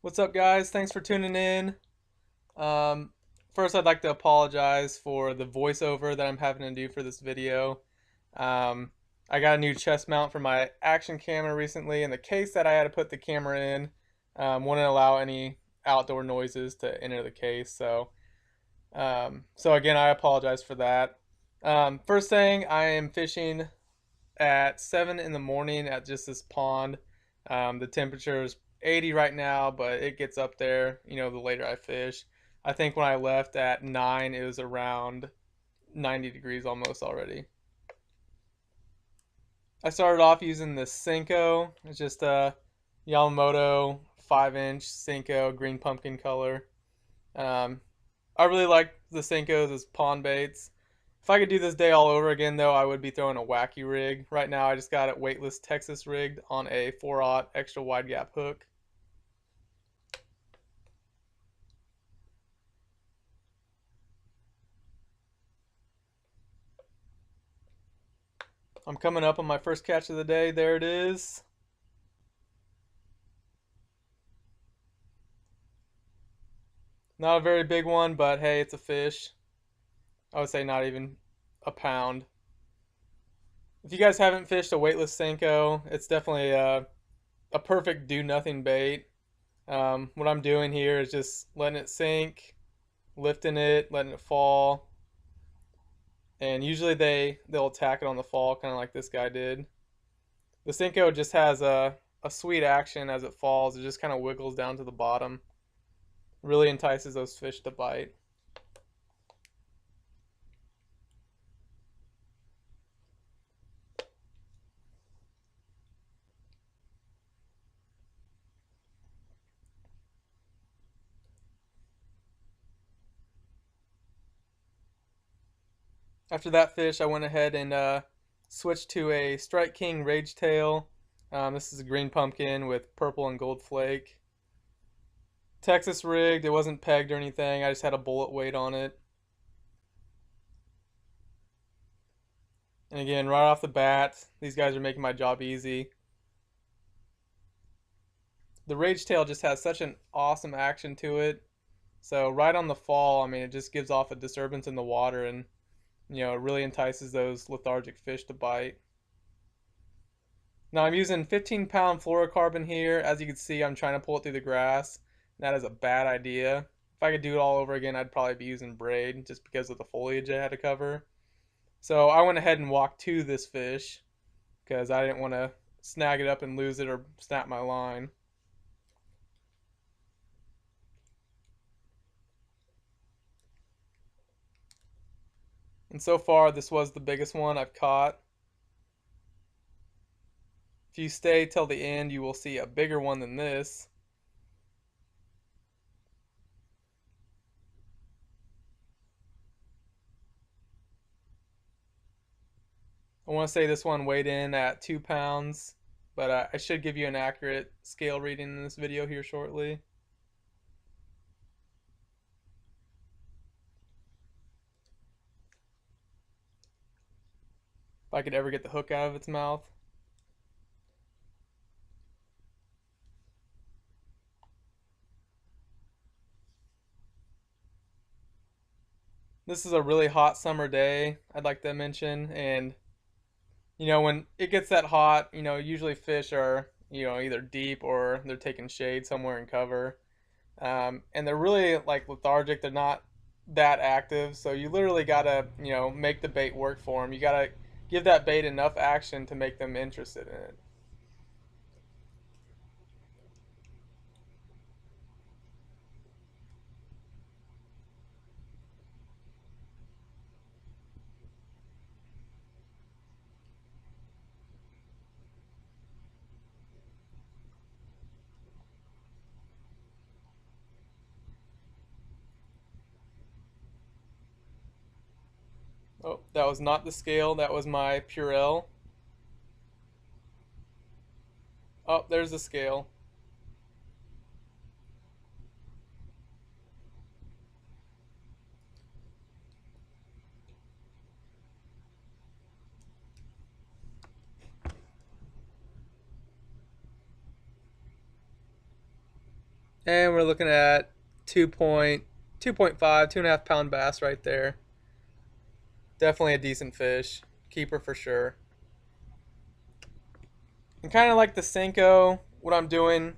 What's up, guys? Thanks for tuning in. Um, First, I'd like to apologize for the voiceover that I'm having to do for this video. Um, I got a new chest mount for my action camera recently, and the case that I had to put the camera in wouldn't allow any outdoor noises to enter the case. So again, I apologize for that. First thing, I am fishing at 7 in the morning at just this pond. The temperature is 80 right now, but it gets up there, the later I fish. I think when I left at 9, it was around 90 degrees almost already. I started off using the Senko. It's just a Yamamoto 5-inch Senko green pumpkin color. Um, I really like the Senkos as pond baits. If I could do this day all over again, though, I would be throwing a wacky rig. Right now, I just got it weightless Texas rigged on a 4/0 extra wide gap hook. I'm coming up on my first catch of the day. There it is. Not a very big one, but hey, it's a fish. I would say not even a pound. If you guys haven't fished a weightless Senko, it's definitely a perfect do nothing bait. What I'm doing here is just letting it sink, lifting it, letting it fall, and usually they'll attack it on the fall, kind of like this guy did. The Senko just has a sweet action as it falls. It just kind of wiggles down to the bottom. Really entices those fish to bite. After that fish, I went ahead and switched to a King Rage Tail. This is a green pumpkin with purple and gold flake. Texas rigged. It wasn't pegged or anything. I just had a bullet weight on it. And again, right off the bat, these guys are making my job easy. The Rage Tail just has such an awesome action to it. So right on the fall, I mean, it just gives off a disturbance in the water, and it really entices those lethargic fish to bite. Now I'm using 15-pound fluorocarbon here. As you can see, I'm trying to pull it through the grass. That is a bad idea. If I could do it all over again, I'd probably be using Braid just because of the foliage I had to cover. So I went ahead and walked to this fish because I didn't want to snag it up and lose it or snap my line. And so far, this was the biggest one I've caught. If you stay till the end, you will see a bigger one than this. I want to say this one weighed in at 2 pounds, but I should give you an accurate scale reading in this video here shortly. If I could ever get the hook out of its mouth. This is a really hot summer day, I'd like to mention, and when it gets that hot, usually fish are, either deep or they're taking shade somewhere in cover. And they're really like lethargic. They're not that active. So you literally gotta, make the bait work for them. You gotta give that bait enough action to make them interested in it. Oh, that was not the scale. That was my Purell. Oh, there's the scale. And we're looking at 2.5, 2.5 pound bass right there. Definitely a decent fish. Keeper for sure. And kind of like the Senko, what I'm doing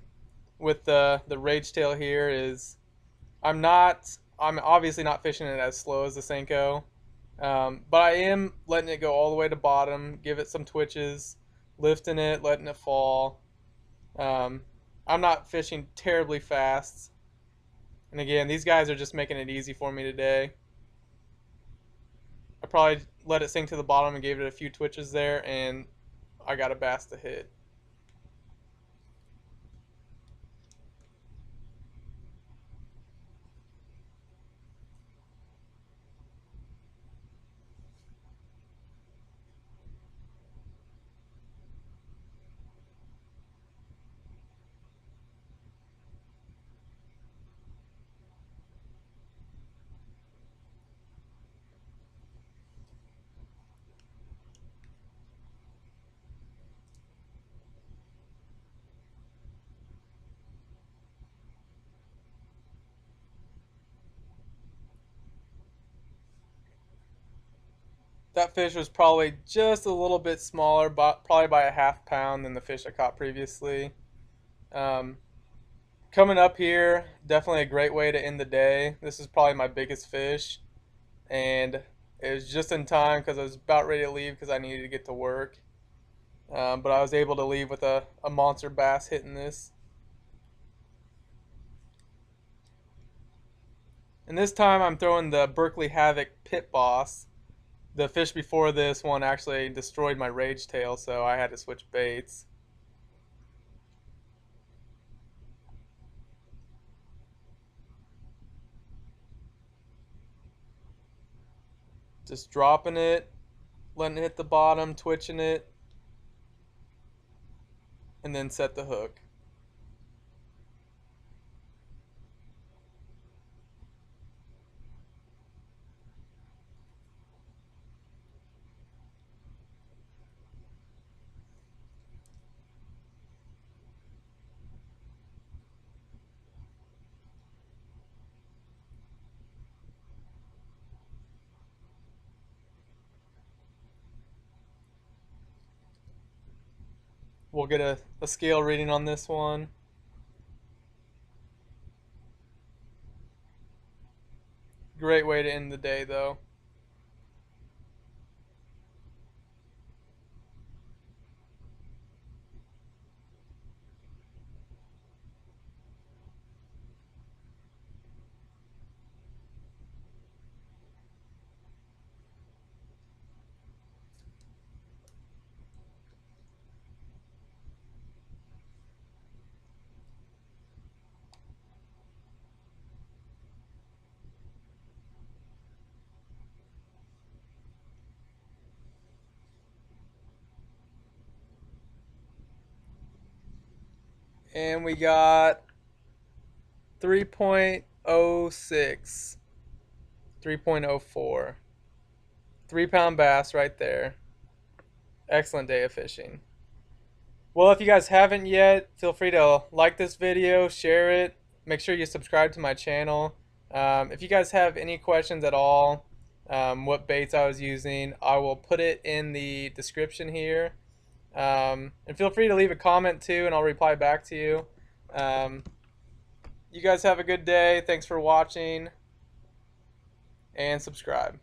with the Rage Tail here is I'm obviously not fishing it as slow as the Senko, but I am letting it go all the way to bottom, give it some twitches, lifting it, letting it fall. Um, I'm not fishing terribly fast. And again, these guys are just making it easy for me today. I probably let it sink to the bottom and gave it a few twitches there, and I got a bass to hit. That fish was probably just a little bit smaller, but probably by a half pound than the fish I caught previously. Um, Coming up here, definitely a great way to end the day. This is probably my biggest fish, and it was just in time because I was about ready to leave because I needed to get to work. But I was able to leave with a monster bass hitting this. And this time I'm throwing the Berkley Havoc Pit Boss. The fish before this one actually destroyed my Rage Tail, so I had to switch baits. Just dropping it, letting it hit the bottom, twitching it, and then set the hook. We'll get a scale reading on this one. Great way to end the day, though. And we got 3.06, 3.04. 3 pound bass right there. Excellent day of fishing. Well, if you guys haven't yet, feel free to like this video, share it, make sure you subscribe to my channel. If you guys have any questions at all, what baits I was using, I will put it in the description here. And feel free to leave a comment too, and I'll reply back to you. You guys have a good day. Thanks for watching, and subscribe.